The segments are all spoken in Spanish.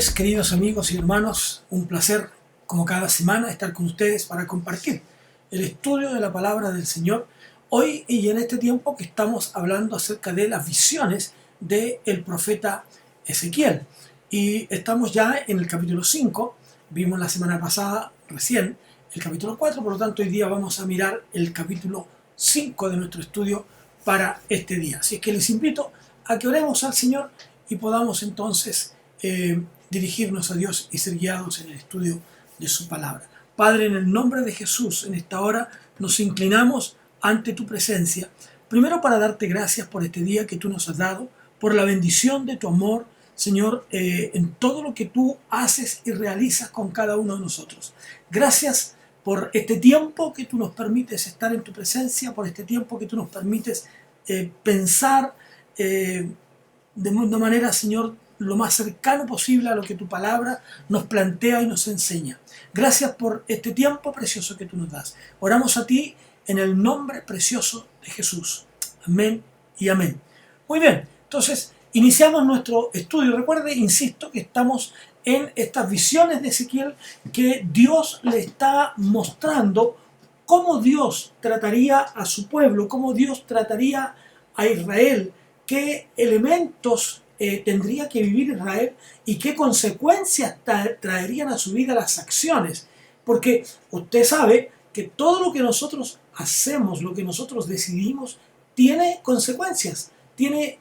noches, queridos amigos y hermanos. Un placer, como cada semana, estar con ustedes para compartir el estudio de la palabra del Señor. Hoy y en este tiempo que estamos hablando acerca de las visiones del profeta Ezequiel. Y estamos ya en el capítulo 5. Vimos la semana pasada recién el capítulo 4, por lo tanto hoy día vamos a mirar el capítulo 5 de nuestro estudio para este día. Así es que les invito a que oremos al Señor y podamos entonces dirigirnos a Dios y ser guiados en el estudio de su palabra. Padre, en el nombre de Jesús, en esta hora nos inclinamos ante tu presencia, primero para darte gracias por este día que tú nos has dado, por la bendición de tu amor, Señor, en todo lo que tú haces y realizas con cada uno de nosotros. Gracias por este tiempo que tú nos permites estar en tu presencia, por este tiempo que tú nos permites pensar de una manera, Señor, lo más cercano posible a lo que tu palabra nos plantea y nos enseña. Gracias por este tiempo precioso que tú nos das. Oramos a ti en el nombre precioso de Jesús. Amén y amén. Muy bien, entonces iniciamos nuestro estudio. Recuerde, insisto, que estamos en estas visiones de Ezequiel que Dios le está mostrando cómo Dios trataría a su pueblo, cómo Dios trataría a Israel, qué elementos tendría que vivir Israel y qué consecuencias traerían a su vida las acciones. Porque usted sabe que todo lo que nosotros hacemos, lo que nosotros decidimos, tiene consecuencias, tiene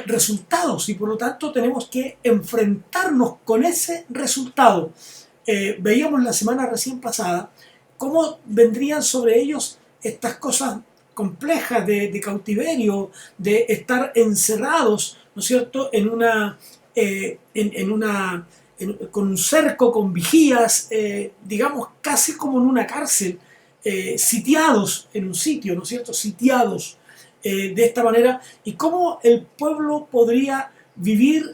resultados y por lo tanto tenemos que enfrentarnos con ese resultado. Veíamos la semana recién pasada cómo vendrían sobre ellos estas cosas complejas de cautiverio, de estar encerrados, ¿no es cierto?, con un cerco, con vigías, digamos casi como en una cárcel, sitiados en un sitio, ¿no es cierto?, sitiados de esta manera, y cómo el pueblo podría vivir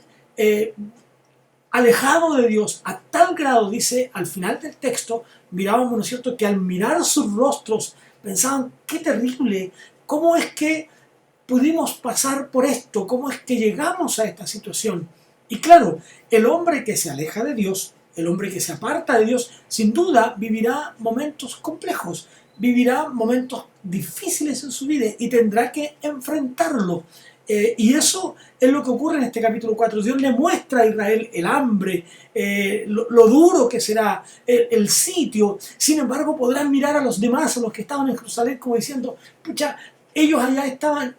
alejado de Dios a tal grado, dice al final del texto, mirábamos, ¿no es cierto?, que al mirar sus rostros pensaban, qué terrible, cómo es que pudimos pasar por esto, cómo es que llegamos a esta situación. Y claro, el hombre que se aleja de Dios, el hombre que se aparta de Dios, sin duda vivirá momentos complejos, vivirá momentos difíciles en su vida y tendrá que enfrentarlo. Y eso es lo que ocurre en este capítulo 4. Dios le muestra a Israel el hambre, lo duro que será el sitio. Sin embargo, podrán mirar a los demás, a los que estaban en Jerusalén, como diciendo, pucha, ellos allá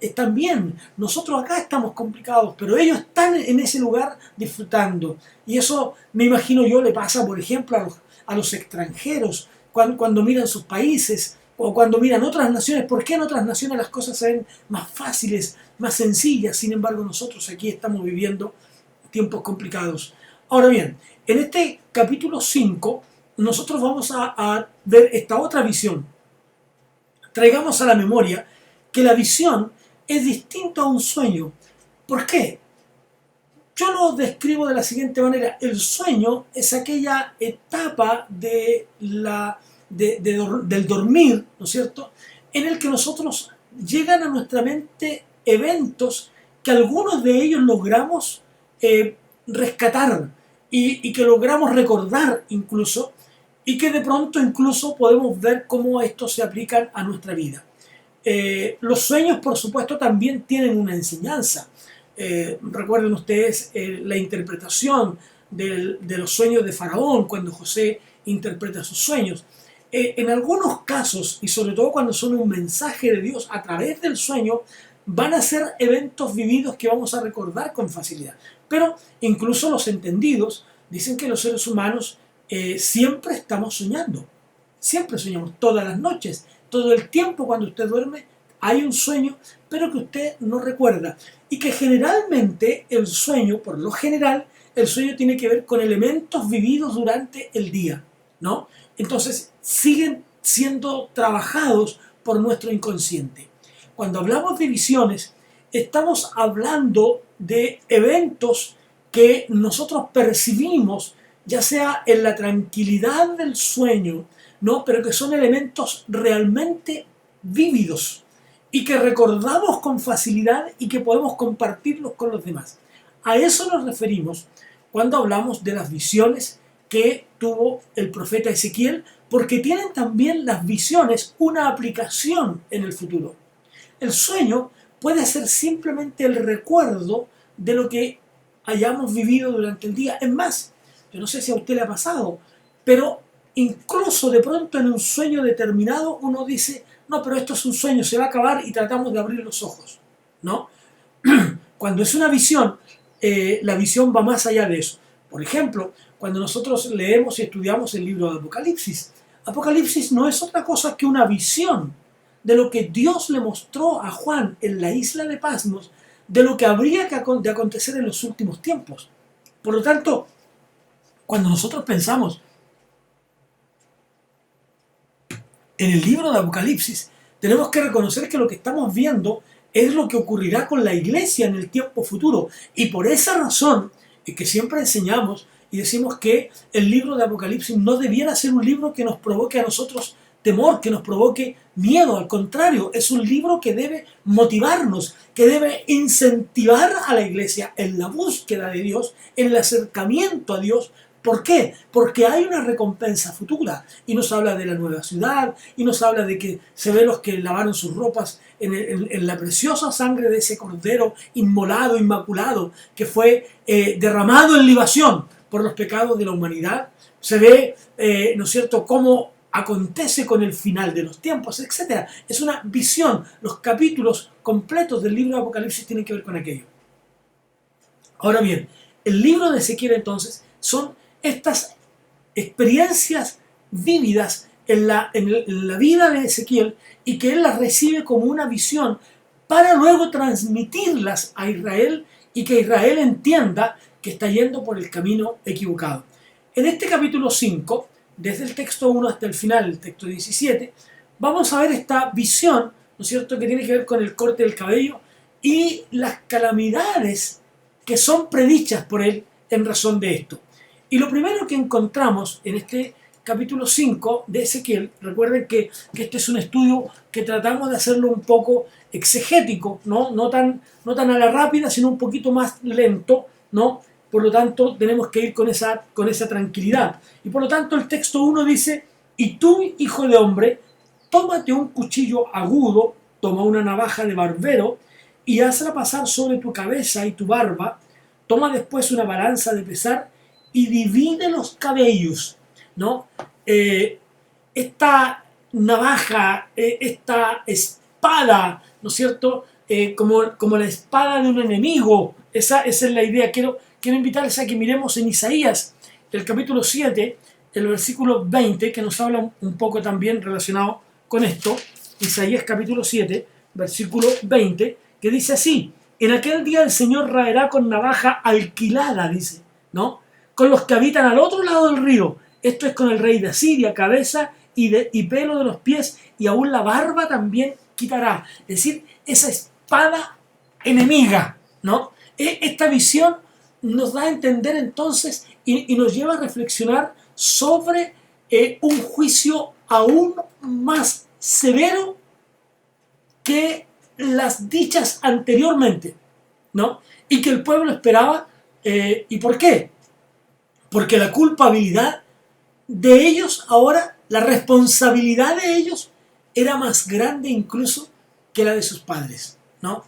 están bien, nosotros acá estamos complicados, pero ellos están en ese lugar disfrutando. Y eso, me imagino yo, le pasa, por ejemplo, a los extranjeros, cuando miran sus países, o cuando miran otras naciones. ¿Por qué en otras naciones las cosas se ven más fáciles, más sencillas? Sin embargo, nosotros aquí estamos viviendo tiempos complicados. Ahora bien, en este capítulo 5, nosotros vamos a ver esta otra visión. Traigamos a la memoria que la visión es distinta a un sueño. ¿Por qué? Yo lo describo de la siguiente manera. El sueño es aquella etapa del dormir, ¿no es cierto?, en el que nosotros llegan a nuestra mente eventos que algunos de ellos logramos rescatar y que logramos recordar incluso, y que de pronto incluso podemos ver cómo estos se aplican a nuestra vida. Los sueños, por supuesto, también tienen una enseñanza. Recuerden ustedes la interpretación de los sueños de Faraón, cuando José interpreta sus sueños. En algunos casos, y sobre todo cuando son un mensaje de Dios a través del sueño, van a ser eventos vividos que vamos a recordar con facilidad. Pero incluso los entendidos dicen que los seres humanos siempre estamos soñando. Siempre soñamos, todas las noches, todo el tiempo cuando usted duerme, hay un sueño, pero que usted no recuerda. Y que generalmente el sueño, por lo general, el sueño tiene que ver con elementos vividos durante el día, ¿no? Entonces, siguen siendo trabajados por nuestro inconsciente. Cuando hablamos de visiones, estamos hablando de eventos que nosotros percibimos, ya sea en la tranquilidad del sueño, ¿no?, pero que son elementos realmente vívidos y que recordamos con facilidad y que podemos compartirlos con los demás. A eso nos referimos cuando hablamos de las visiones que tuvo el profeta Ezequiel, porque tienen también las visiones una aplicación en el futuro. El sueño puede ser simplemente el recuerdo de lo que hayamos vivido durante el día. Es más, yo no sé si a usted le ha pasado, pero incluso de pronto en un sueño determinado uno dice, no, pero esto es un sueño, se va a acabar, y tratamos de abrir los ojos, ¿no? Cuando es una visión, la visión va más allá de eso. Por ejemplo, cuando nosotros leemos y estudiamos el libro de Apocalipsis, Apocalipsis no es otra cosa que una visión de lo que Dios le mostró a Juan en la isla de Patmos, de lo que habría de acontecer en los últimos tiempos. Por lo tanto, cuando nosotros pensamos en el libro de Apocalipsis, tenemos que reconocer que lo que estamos viendo es lo que ocurrirá con la iglesia en el tiempo futuro. Y por esa razón es que siempre enseñamos y decimos que el libro de Apocalipsis no debiera ser un libro que nos provoque a nosotros temor, que nos provoque miedo. Al contrario, es un libro que debe motivarnos, que debe incentivar a la iglesia en la búsqueda de Dios, en el acercamiento a Dios. ¿Por qué? Porque hay una recompensa futura, y nos habla de la nueva ciudad, y nos habla de que se ve los que lavaron sus ropas en la preciosa sangre de ese cordero inmolado, inmaculado, que fue derramado en libación por los pecados de la humanidad. Se ve, ¿no es cierto?, cómo acontece con el final de los tiempos, etc. Es una visión. Los capítulos completos del libro de Apocalipsis tienen que ver con aquello. Ahora bien, el libro de Ezequiel entonces son estas experiencias vívidas en la vida de Ezequiel, y que él las recibe como una visión para luego transmitirlas a Israel, y que Israel entienda que está yendo por el camino equivocado. En este capítulo 5, desde el texto 1 hasta el final, el texto 17, vamos a ver esta visión, ¿no es cierto?, que tiene que ver con el corte del cabello y las calamidades que son predichas por él en razón de esto. Y lo primero que encontramos en este capítulo 5 de Ezequiel, recuerden que este es un estudio que tratamos de hacerlo un poco exegético, no tan a la rápida, sino un poquito más lento, ¿no? Por lo tanto, tenemos que ir con esa tranquilidad. Y por lo tanto, el texto 1 dice, y tú, hijo de hombre, tómate un cuchillo agudo, toma una navaja de barbero, y hazla pasar sobre tu cabeza y tu barba, toma después una balanza de pesar, y divide los cabellos, ¿no? Esta navaja, esta espada, ¿no es cierto?, como la espada de un enemigo. Esa es la idea. Quiero invitarles a que miremos en Isaías, el capítulo 7, el versículo 20, que nos habla un poco también relacionado con esto. Isaías capítulo 7, versículo 20, que dice así: en aquel día el Señor raerá con navaja alquilada, dice, ¿no?, con los que habitan al otro lado del río. Esto es con el rey de Asiria, cabeza y pelo de los pies, y aún la barba también quitará. Es decir, esa espada enemiga, ¿no? Esta visión nos da a entender entonces y nos lleva a reflexionar sobre un juicio aún más severo que las dichas anteriormente, ¿no? Y que el pueblo esperaba. ¿Y por qué? Porque la culpabilidad de ellos ahora, la responsabilidad de ellos era más grande incluso que la de sus padres, ¿no?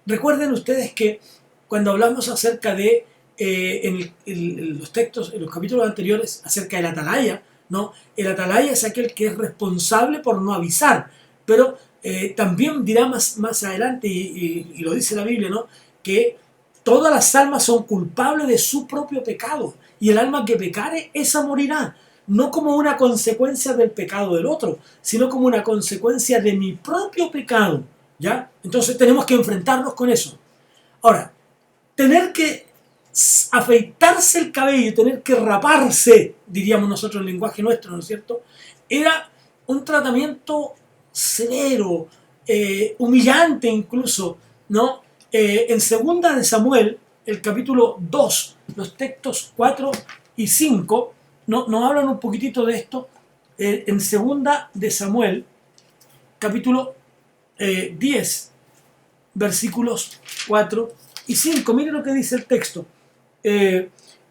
Recuerden ustedes que cuando hablamos acerca de, en los textos, en los capítulos anteriores, acerca del atalaya, ¿no? El atalaya es aquel que es responsable por no avisar, pero también dirá más adelante, y lo dice la Biblia, ¿no?, que todas las almas son culpables de su propio pecado, y el alma que pecare, esa morirá, no como una consecuencia del pecado del otro, sino como una consecuencia de mi propio pecado, ¿ya? Entonces tenemos que enfrentarnos con eso. Ahora, tener que afeitarse el cabello, tener que raparse, diríamos nosotros en el lenguaje nuestro, ¿no es cierto?, era un tratamiento severo, humillante incluso, ¿no? En segunda de Samuel, el capítulo 2, los textos 4 y 5, nos hablan un poquitito de esto. En segunda de Samuel, capítulo 10, versículos 4 y 5. Miren lo que dice el texto.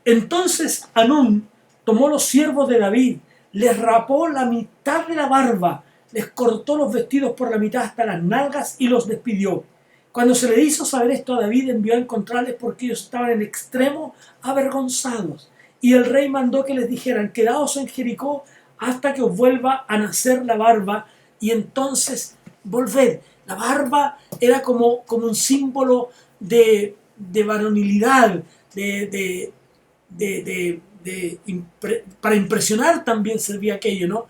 Entonces Hanún tomó los siervos de David, les rapó la mitad de la barba, les cortó los vestidos por la mitad hasta las nalgas y los despidió. Cuando se le hizo saber esto a David, envió a encontrarles porque ellos estaban en extremo avergonzados. Y el rey mandó que les dijeran: quedaos en Jericó hasta que os vuelva a nacer la barba, y entonces volved. La barba era como un símbolo de varonilidad, para impresionar también servía aquello, ¿no?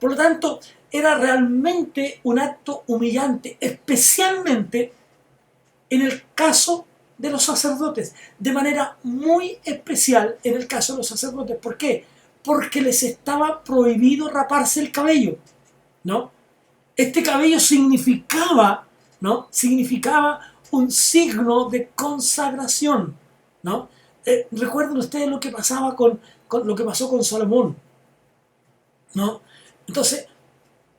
Por lo tanto, era realmente un acto humillante, especialmente en el caso de los sacerdotes, de manera muy especial en el caso de los sacerdotes. ¿Por qué? Porque les estaba prohibido raparse el cabello, ¿no? Este cabello significaba, ¿no? Significaba un signo de consagración, ¿no? Recuerden ustedes lo que pasaba con lo que pasó con Salomón, ¿no? Entonces,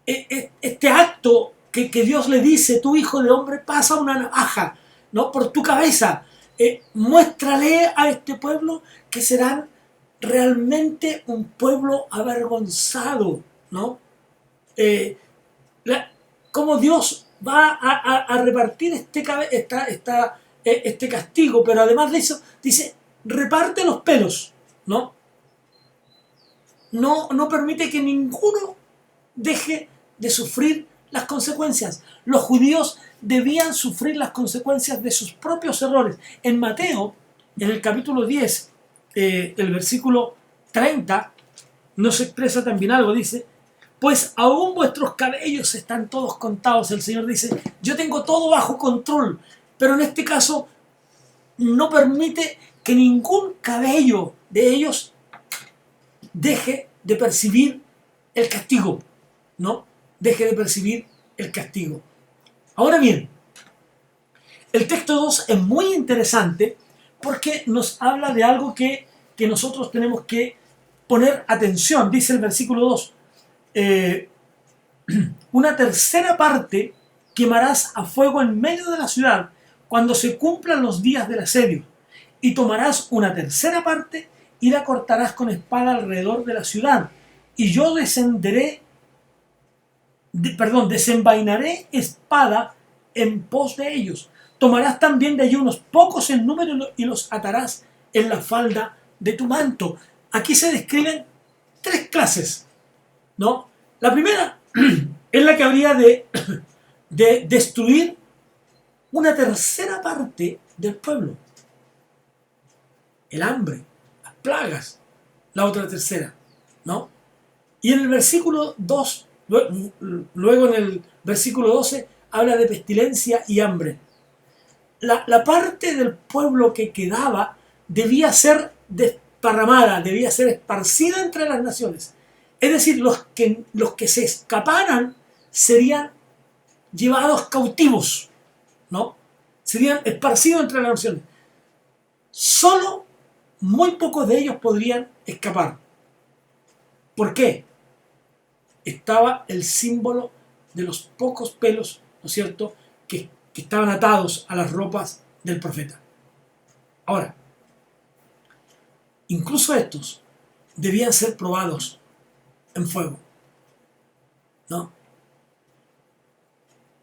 este acto que Dios le dice: tu hijo de hombre, pasa una navaja, ¿no?, por tu cabeza, muéstrale a este pueblo que serán realmente un pueblo avergonzado, ¿no? Cómo Dios va a repartir este castigo, pero además de eso dice: reparte los pelos, ¿no? No permite que ninguno deje de sufrir las consecuencias. Los judíos debían sufrir las consecuencias de sus propios errores. En Mateo, en el capítulo 10, el versículo 30, nos expresa también algo. Dice: pues aún vuestros cabellos están todos contados. El Señor dice: yo tengo todo bajo control, pero en este caso no permite que ningún cabello de ellos deje de percibir el castigo, ¿no? Deje de percibir el castigo. Ahora bien, el texto 2 es muy interesante porque nos habla de algo que nosotros tenemos que poner atención. Dice el versículo 2: una tercera parte quemarás a fuego en medio de la ciudad cuando se cumplan los días del asedio, y tomarás una tercera parte y la cortarás con espada alrededor de la ciudad, y yo desenvainaré espada en pos de ellos. Tomarás también de allí unos pocos en número y los atarás en la falda de tu manto. Aquí se describen tres clases, ¿no? La primera es la que habría de destruir una tercera parte del pueblo. El hambre, las plagas, la otra tercera, ¿no? Y en el versículo 2, luego en el versículo 12, habla de pestilencia y hambre. La parte del pueblo que quedaba debía ser desparramada, debía ser esparcida entre las naciones. Es decir, los que se escaparan serían llevados cautivos, ¿no? Serían esparcidos entre las naciones. Solo muy pocos de ellos podrían escapar. ¿Por qué? Estaba el símbolo de los pocos pelos, ¿no es cierto?, que estaban atados a las ropas del profeta. Ahora, incluso estos debían ser probados en fuego, ¿no?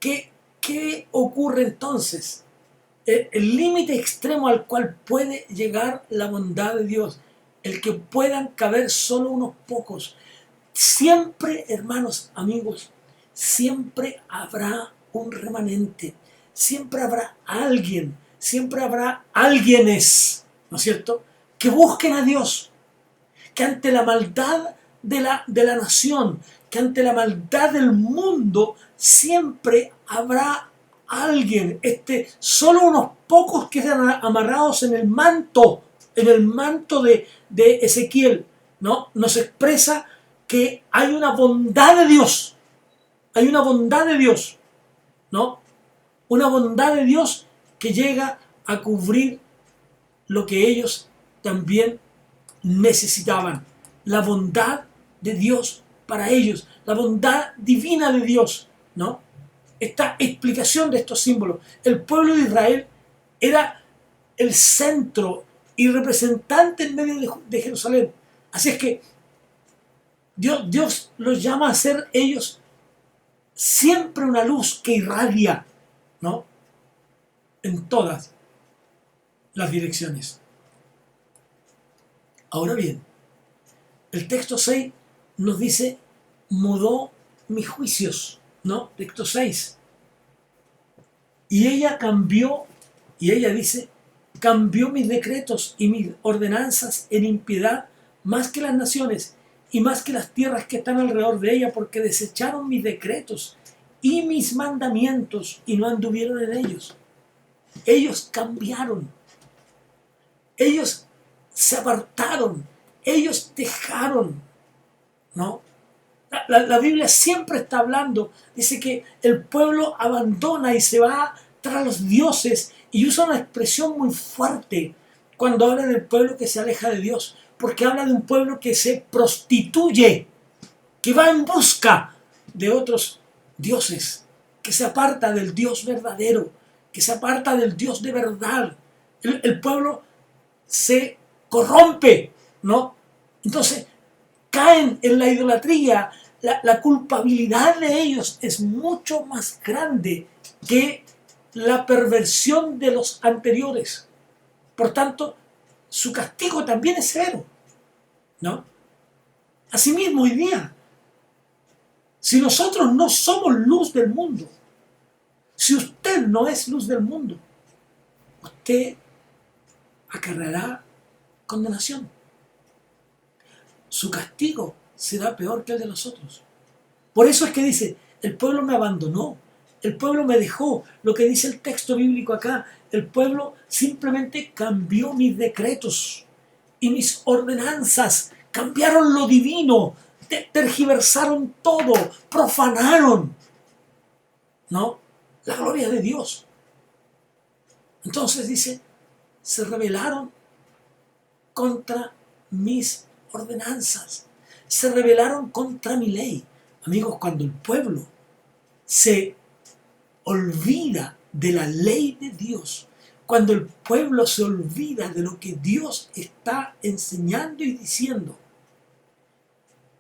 ¿Qué ocurre entonces? El límite extremo al cual puede llegar la bondad de Dios, el que puedan caber solo unos pocos. Siempre, hermanos, amigos, siempre habrá un remanente, siempre habrá alguien, siempre habrá alguienes, ¿no es cierto?, que busquen a Dios, que ante la maldad de la nación, que ante la maldad del mundo, siempre habrá alguien, solo unos pocos que quedan amarrados en el manto de Ezequiel, ¿no? Nos expresa que hay una bondad de Dios, ¿no? Una bondad de Dios que llega a cubrir lo que ellos también necesitaban. La bondad de Dios para ellos, la bondad divina de Dios, ¿no? Esta explicación de estos símbolos. El pueblo de Israel era el centro, y representante en medio de Jerusalén. Así es que Dios los llama a ser ellos siempre una luz que irradia, ¿no?, en todas las direcciones. Ahora bien, el texto 6 nos dice, mudó mis juicios, ¿no? Texto 6. Y ella dice, cambió mis decretos y mis ordenanzas en impiedad más que las naciones y más que las tierras que están alrededor de ella, porque desecharon mis decretos y mis mandamientos y no anduvieron en ellos. Ellos cambiaron, ellos se apartaron, ellos dejaron, ¿no? La Biblia siempre está hablando, dice que el pueblo abandona y se va tras los dioses, y usa una expresión muy fuerte cuando habla del pueblo que se aleja de Dios, porque habla de un pueblo que se prostituye, que va en busca de otros dioses, que se aparta del Dios verdadero, que se aparta del Dios de verdad. El pueblo se corrompe, ¿no? Entonces caen en la idolatría. La culpabilidad de ellos es mucho más grande que la perversión de los anteriores. Por tanto, su castigo también es severo, ¿no? Asimismo, hoy día, si nosotros no somos luz del mundo, si usted no es luz del mundo, usted acarreará condenación. Su castigo será peor que el de los otros. Por eso es que dice, el pueblo me abandonó, el pueblo me dejó. Lo que dice el texto bíblico acá, el pueblo simplemente cambió mis decretos y mis ordenanzas, cambiaron lo divino, tergiversaron todo, profanaron, ¿no?, la gloria de Dios. Entonces dice, se rebelaron contra mis ordenanzas, se rebelaron contra mi ley. Amigos, cuando el pueblo se olvida de la ley de Dios, cuando el pueblo se olvida de lo que Dios está enseñando y diciendo,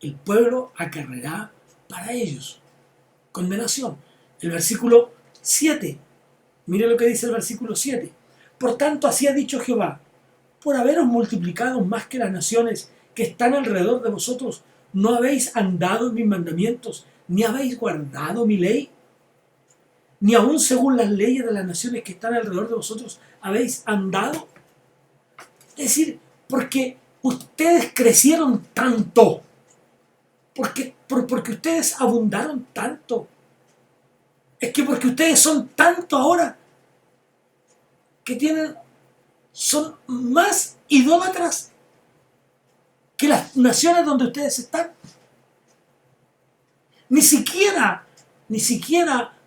el pueblo acarreará para ellos condenación. El versículo 7, mire lo que dice el versículo 7. Por tanto, así ha dicho Jehová, por haberos multiplicado más que las naciones que están alrededor de vosotros, ¿no habéis andado en mis mandamientos, ni habéis guardado mi ley? Ni aun según las leyes de las naciones que están alrededor de vosotros habéis andado. Es decir, porque ustedes crecieron tanto, porque ustedes abundaron tanto, es que porque ustedes son tanto ahora, que son más idólatras que las naciones donde ustedes están. Ni siquiera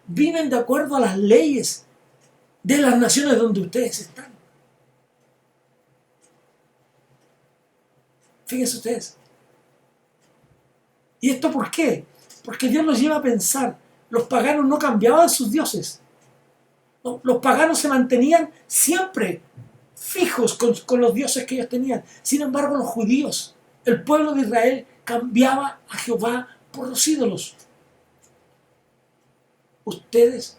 viven de acuerdo a las leyes de las naciones donde ustedes están. Fíjense ustedes. ¿Y esto por qué? Porque Dios nos lleva a pensar, los paganos no cambiaban sus dioses. Los paganos se mantenían siempre fijos con los dioses que ellos tenían. Sin embargo, los judíos, el pueblo de Israel, cambiaba a Jehová por los ídolos. Ustedes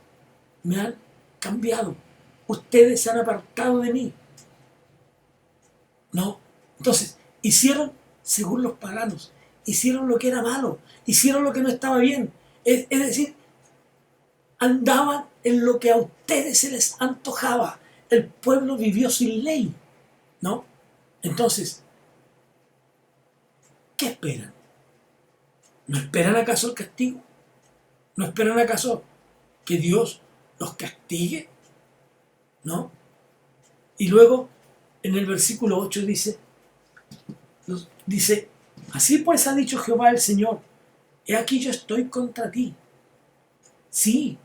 me han cambiado. Ustedes se han apartado de mí. No. Entonces, hicieron según los paganos. Hicieron lo que era malo. Hicieron lo que no estaba bien. Es decir, andaban en lo que a ustedes se les antojaba. El pueblo vivió sin ley, ¿no? Entonces, ¿qué esperan? ¿No esperan acaso el castigo? ¿No esperan acaso que Dios los castigue? ¿No? Y luego, en el versículo 8 dice, así pues ha dicho Jehová el Señor, he aquí yo estoy contra ti. Sí,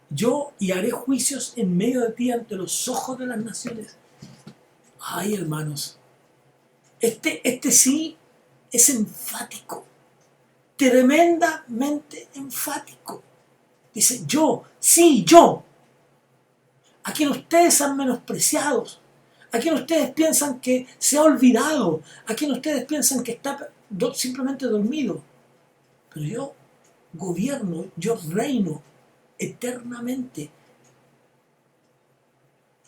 yo y haré juicios en medio de ti ante los ojos de las naciones. Ay, hermanos, este sí es enfático, tremendamente enfático. Dice, yo, sí, yo, a quien ustedes han menospreciado, ¿A quién ustedes piensan que se ha olvidado? ¿A quién ustedes piensan que está simplemente dormido? Pero yo gobierno, yo reino eternamente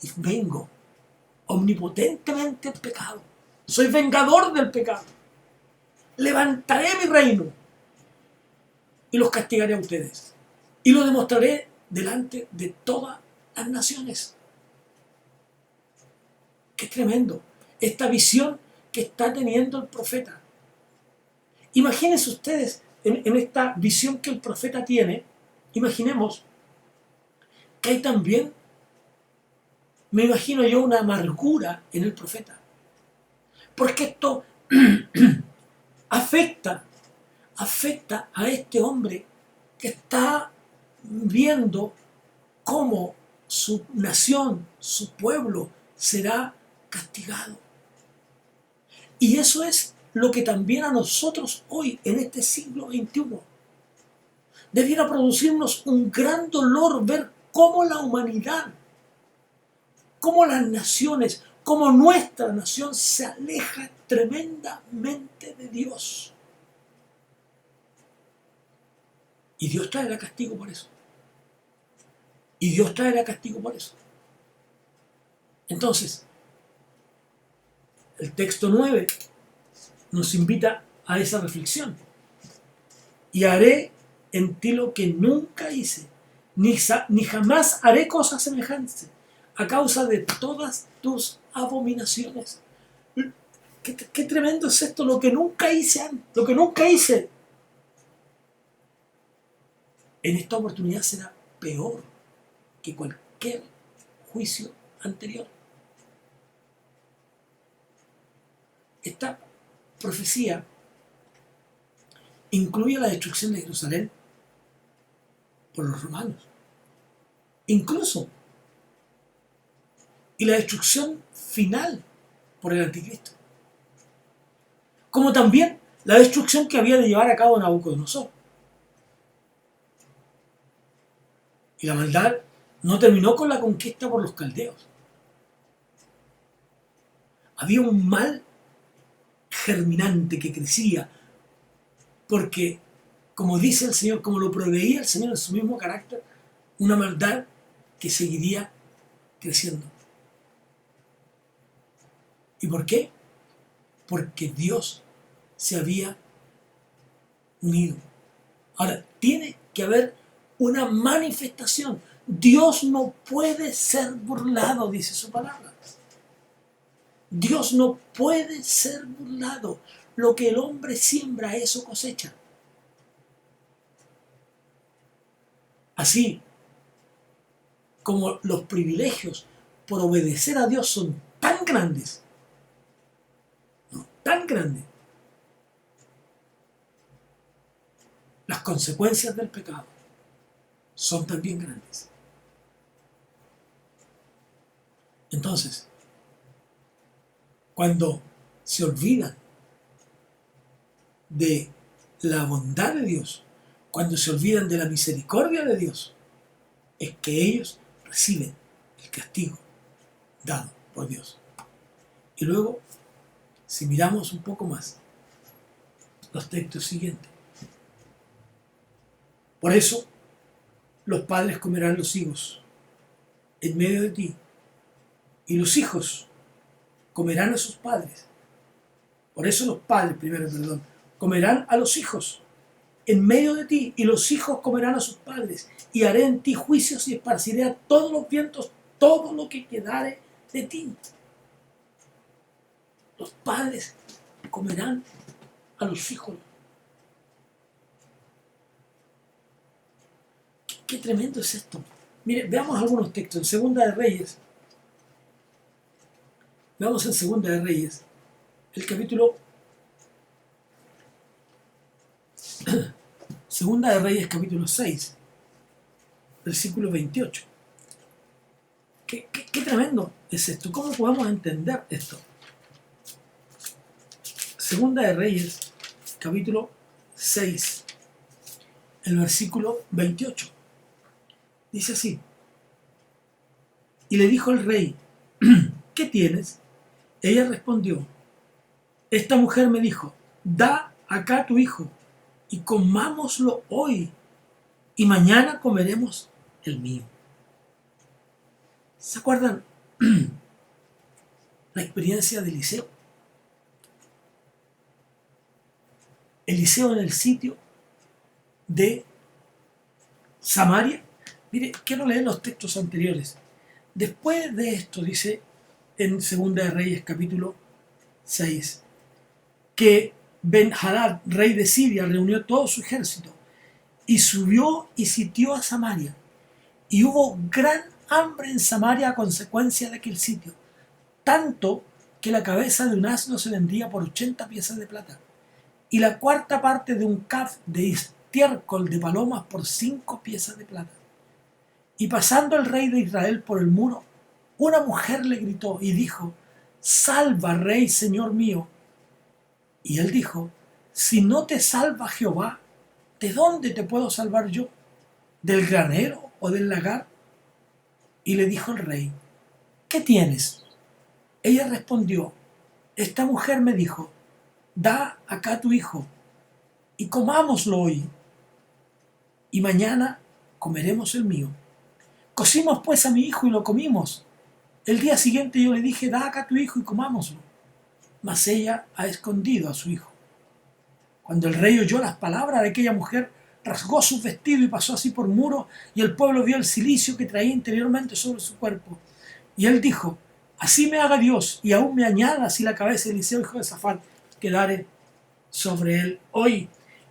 y vengo omnipotentemente el pecado. Soy vengador del pecado. Levantaré mi reino y los castigaré a ustedes. Y lo demostraré delante de todas las naciones. ¡Qué tremendo! Esta visión que está teniendo el profeta. Imagínense ustedes en esta visión que el profeta tiene, imaginemos que hay también, me imagino yo, una amargura en el profeta. Porque esto afecta a este hombre que está viendo cómo su nación, su pueblo, será castigado. Y eso es lo que también a nosotros hoy, en este siglo XXI, debiera producirnos un gran dolor ver cómo la humanidad, cómo las naciones, cómo nuestra nación se aleja tremendamente de Dios. Y Dios traerá castigo por eso. Y Dios traerá castigo por eso. Entonces, el texto 9 nos invita a esa reflexión. Y haré en ti lo que nunca hice, ni jamás haré cosas semejantes, a causa de todas tus abominaciones. Qué tremendo es esto, lo que nunca hice, lo que nunca hice. En esta oportunidad será peor que cualquier juicio anterior. Esta profecía incluye la destrucción de Jerusalén por los romanos, incluso, y la destrucción final por el anticristo, como también la destrucción que había de llevar a cabo Nabucodonosor. Y la maldad no terminó con la conquista por los caldeos. Había un mal germinante que crecía, porque, como dice el Señor, como lo preveía el Señor en su mismo carácter, una maldad que seguiría creciendo. ¿Y por qué? Porque Dios se había unido. Ahora, tiene que haber una manifestación. Dios no puede ser burlado, dice su palabra. Dios no puede ser burlado. Lo que el hombre siembra, eso cosecha. Así como los privilegios por obedecer a Dios son tan grandes, ¿no? Tan grandes, las consecuencias del pecado son también grandes. Entonces, cuando se olvidan de la bondad de Dios, cuando se olvidan de la misericordia de Dios, es que ellos reciben el castigo dado por Dios. Y luego, si miramos un poco más los textos siguientes, por eso los padres comerán los higos en medio de ti, y los hijos comerán a sus padres. Por eso los padres, comerán a los hijos en medio de ti, y los hijos comerán a sus padres, y haré en ti juicios y esparciré a todos los vientos todo lo que quedare de ti. Los padres comerán a los hijos. Qué tremendo es esto. Mire, veamos algunos textos. En Segunda de Reyes, veamos en Segunda de Reyes, el capítulo Segunda de Reyes, capítulo 6, versículo 28. Qué tremendo es esto. ¿Cómo podemos entender esto? Segunda de Reyes, capítulo 6, el versículo 28. Dice así: y le dijo el rey: ¿qué tienes? Ella respondió, esta mujer me dijo, da acá tu hijo y comámoslo hoy y mañana comeremos el mío. ¿Se acuerdan la experiencia de Eliseo? Eliseo en el sitio de Samaria. Mire, quiero leer los textos anteriores. Después de esto, dice en Segunda de Reyes capítulo 6, que Ben-Hadad, rey de Siria, reunió todo su ejército y subió y sitió a Samaria. Y hubo gran hambre en Samaria a consecuencia de aquel sitio, tanto que la cabeza de un asno se vendía por 80 piezas de plata, y la cuarta parte de un caf de estiércol de palomas por 5 piezas de plata. Y pasando el rey de Israel por el muro, una mujer le gritó y dijo, salva, rey, señor mío. Y él dijo, si no te salva Jehová, ¿de dónde te puedo salvar yo? ¿Del granero o del lagar? Y le dijo el rey, ¿qué tienes? Ella respondió, esta mujer me dijo, da acá tu hijo y comámoslo hoy y mañana comeremos el mío. Cocimos pues a mi hijo y lo comimos. El día siguiente yo le dije, da acá tu hijo y comámoslo. Mas ella ha escondido a su hijo. Cuando el rey oyó las palabras de aquella mujer, rasgó su vestido y pasó así por muro, y el pueblo vio el cilicio que traía interiormente sobre su cuerpo. Y él dijo, así me haga Dios, y aún me añada si la cabeza de Eliseo, hijo de Safat, quedare sobre él hoy.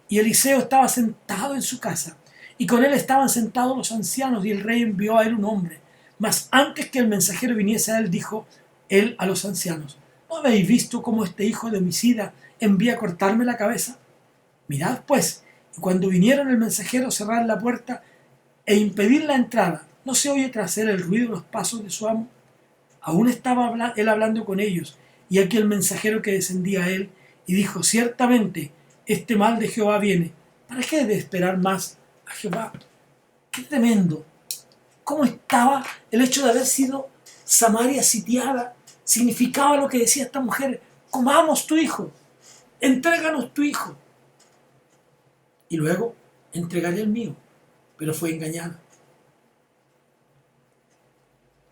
Y Eliseo estaba sentado en su casa, y con él estaban sentados los ancianos, y el rey envió a él un hombre. Mas antes que el mensajero viniese a él, dijo él a los ancianos, ¿no habéis visto cómo este hijo de homicida envía a cortarme la cabeza? Mirad pues, y cuando vinieron el mensajero cerrar la puerta e impedir la entrada, ¿no se oye tras él el ruido de los pasos de su amo? Aún estaba él hablando con ellos, y aquí el mensajero que descendía a él, y dijo, ciertamente, este mal de Jehová viene. ¿Para qué he de esperar más a Jehová? ¡Qué tremendo! ¿Cómo estaba el hecho de haber sido Samaria sitiada? Significaba lo que decía esta mujer, comamos tu hijo, entréganos tu hijo. Y luego, entregaré el mío, pero fue engañada.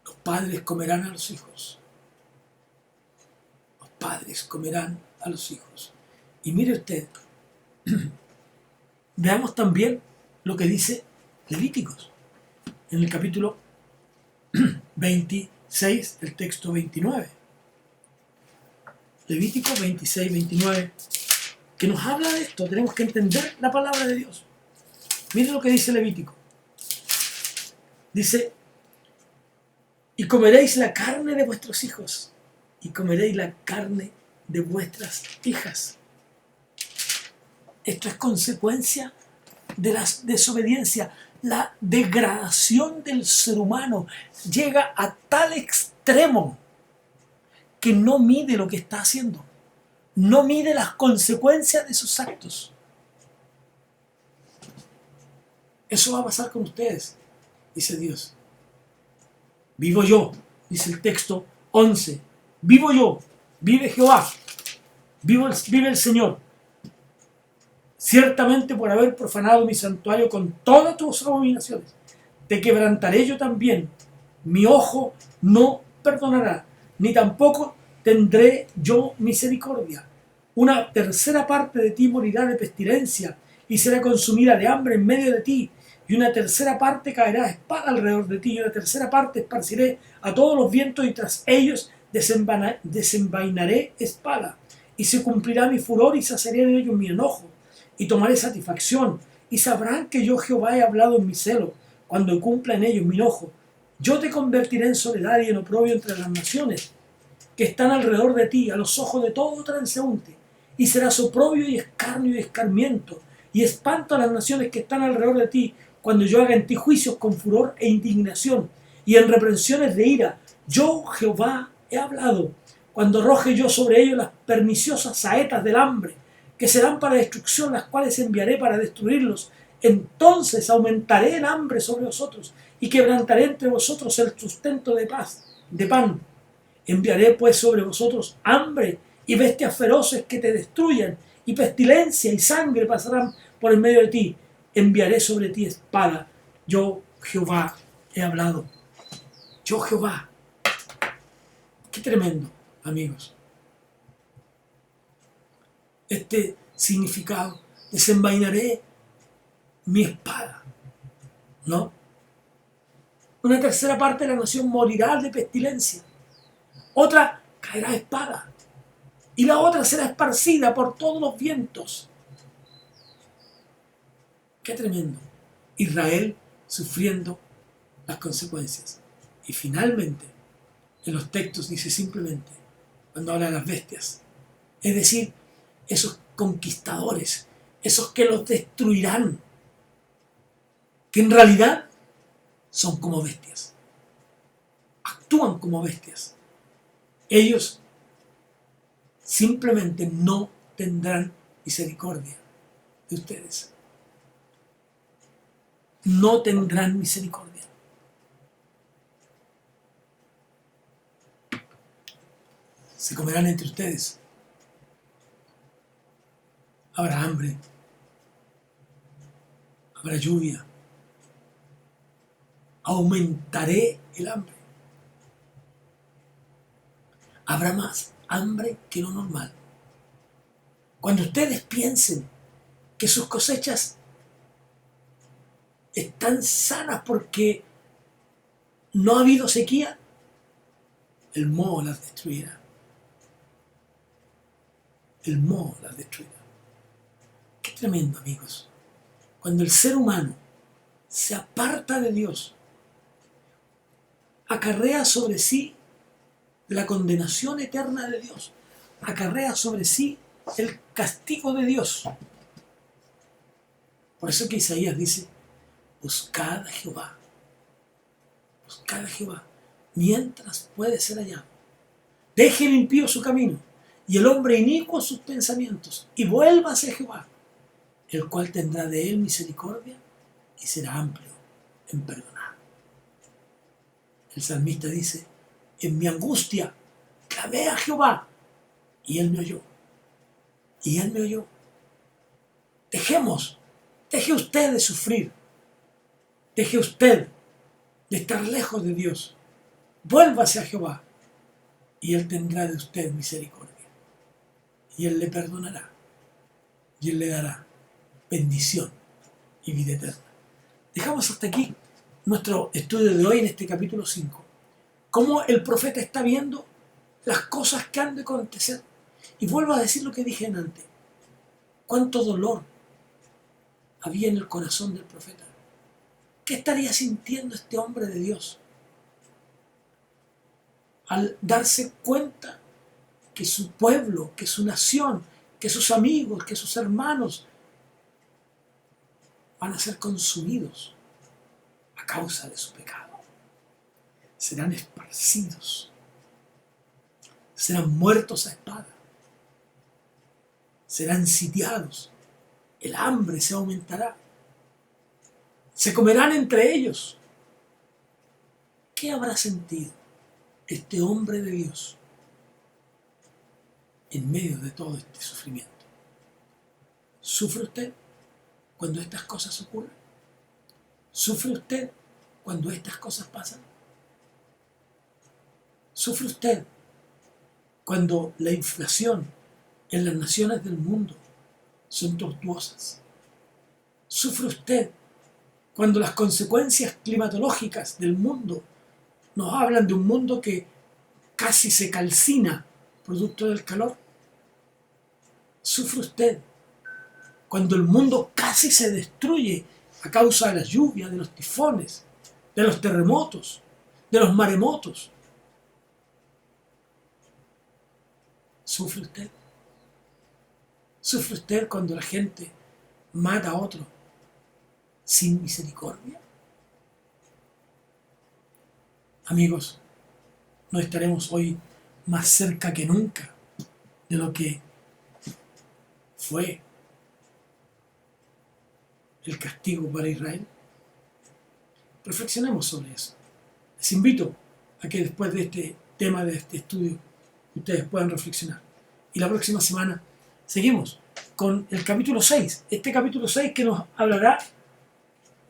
Los padres comerán a los hijos. Los padres comerán a los hijos. Y mire usted, veamos también lo que dice Levíticos, en el capítulo 26, el texto 29. Levítico 26, 29, que nos habla de esto. Tenemos que entender la palabra de Dios. Mire lo que dice Levítico. Dice, y comeréis la carne de vuestros hijos, y comeréis la carne de vuestras hijas. Esto es consecuencia de la desobediencia. La degradación del ser humano llega a tal extremo que no mide lo que está haciendo, no mide las consecuencias de sus actos. Eso va a pasar con ustedes, dice Dios. Vivo yo, dice el texto 11. Vivo yo, vive Jehová, vive el Señor. Ciertamente por haber profanado mi santuario con todas tus abominaciones, te quebrantaré yo también. Mi ojo no perdonará, ni tampoco tendré yo misericordia. Una tercera parte de ti morirá de pestilencia y será consumida de hambre en medio de ti, y una tercera parte caerá a espada alrededor de ti, y una tercera parte esparciré a todos los vientos, y tras ellos desenvainaré espada. Y se cumplirá mi furor y saciaré en ellos mi enojo, y tomaré satisfacción, y sabrán que yo Jehová he hablado en mi celo, cuando cumpla en ellos mi enojo. Yo te convertiré en soledad y en oprobio entre las naciones que están alrededor de ti, a los ojos de todo transeúnte, y serás oprobio y escarnio y escarmiento, y espanto a las naciones que están alrededor de ti, cuando yo haga en ti juicios con furor e indignación, y en reprensiones de ira. Yo Jehová he hablado, cuando arroje yo sobre ellos las perniciosas saetas del hambre, que serán para destrucción, las cuales enviaré para destruirlos. Entonces aumentaré el hambre sobre vosotros, y quebrantaré entre vosotros el sustento de pan, Enviaré pues sobre vosotros hambre y bestias feroces que te destruyan, y pestilencia y sangre pasarán por en medio de ti. Enviaré sobre ti espada. Yo, Jehová, he hablado. Yo, Jehová. Qué tremendo, amigos. Este significado. Desenvainaré mi espada. ¿No? Una tercera parte de la nación morirá de pestilencia. Otra caerá a espada. Y la otra será esparcida por todos los vientos. Qué tremendo. Israel sufriendo las consecuencias. Y finalmente, en los textos dice simplemente, cuando habla de las bestias, es decir, esos conquistadores, esos que los destruirán, que en realidad son como bestias, actúan como bestias. Ellos simplemente no tendrán misericordia de ustedes. No tendrán misericordia. Se comerán entre ustedes. Habrá hambre. Habrá lluvia. Aumentaré el hambre. Habrá más hambre que lo normal. Cuando ustedes piensen que sus cosechas están sanas porque no ha habido sequía, el moho las destruirá. El moho las destruirá. Qué tremendo, amigos. Cuando el ser humano se aparta de Dios, acarrea sobre sí la condenación eterna de Dios, acarrea sobre sí el castigo de Dios. Por eso que Isaías dice, buscad a Jehová, mientras puede ser hallado. Deje el impío su camino, y el hombre inicuo sus pensamientos, y vuélvase a Jehová, el cual tendrá de él misericordia, y será amplio en perdonar. El salmista dice, en mi angustia clamé a Jehová, y él me oyó. Y él me oyó. Deje usted de sufrir. Deje usted de estar lejos de Dios. Vuélvase a Jehová, y él tendrá de usted misericordia. Y él le perdonará, y él le dará bendición y vida eterna. Dejamos hasta aquí nuestro estudio de hoy en este capítulo 5. Cómo el profeta está viendo las cosas que han de acontecer. Y vuelvo a decir lo que dije antes. Cuánto dolor había en el corazón del profeta. ¿Qué estaría sintiendo este hombre de Dios al darse cuenta que su pueblo, que su nación, que sus amigos, que sus hermanos van a ser consumidos a causa de su pecado? Serán esparcidos, serán muertos a espada, serán sitiados, el hambre se aumentará, se comerán entre ellos. ¿Qué habrá sentido este hombre de Dios en medio de todo este sufrimiento? ¿Sufre usted cuando estas cosas ocurren? ¿Sufre usted cuando estas cosas pasan? ¿Sufre usted cuando la inflación en las naciones del mundo son tortuosas? ¿Sufre usted cuando las consecuencias climatológicas del mundo nos hablan de un mundo que casi se calcina producto del calor? ¿Sufre usted cuando el mundo casi se destruye a causa de las lluvias, de los tifones, de los terremotos, de los maremotos? ¿Sufre usted? ¿Sufre usted cuando la gente mata a otro sin misericordia? Amigos, no estaremos hoy más cerca que nunca de lo que fue el castigo para Israel. Reflexionemos sobre eso. Les invito a que después de este tema de este estudio que ustedes puedan reflexionar. Y la próxima semana seguimos con el capítulo 6. Este capítulo 6 que nos hablará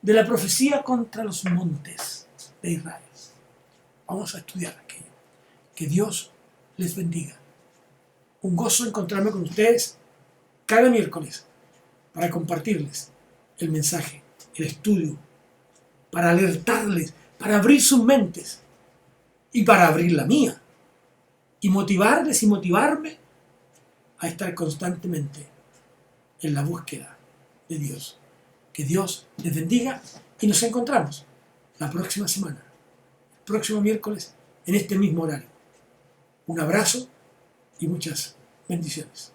de la profecía contra los montes de Israel. Vamos a estudiar aquello. Que Dios les bendiga. Un gozo encontrarme con ustedes cada miércoles para compartirles el mensaje, el estudio, para alertarles, para abrir sus mentes y para abrir la mía y motivarles y motivarme a estar constantemente en la búsqueda de Dios. Que Dios les bendiga y nos encontramos la próxima semana, el próximo miércoles, en este mismo horario. Un abrazo y muchas bendiciones.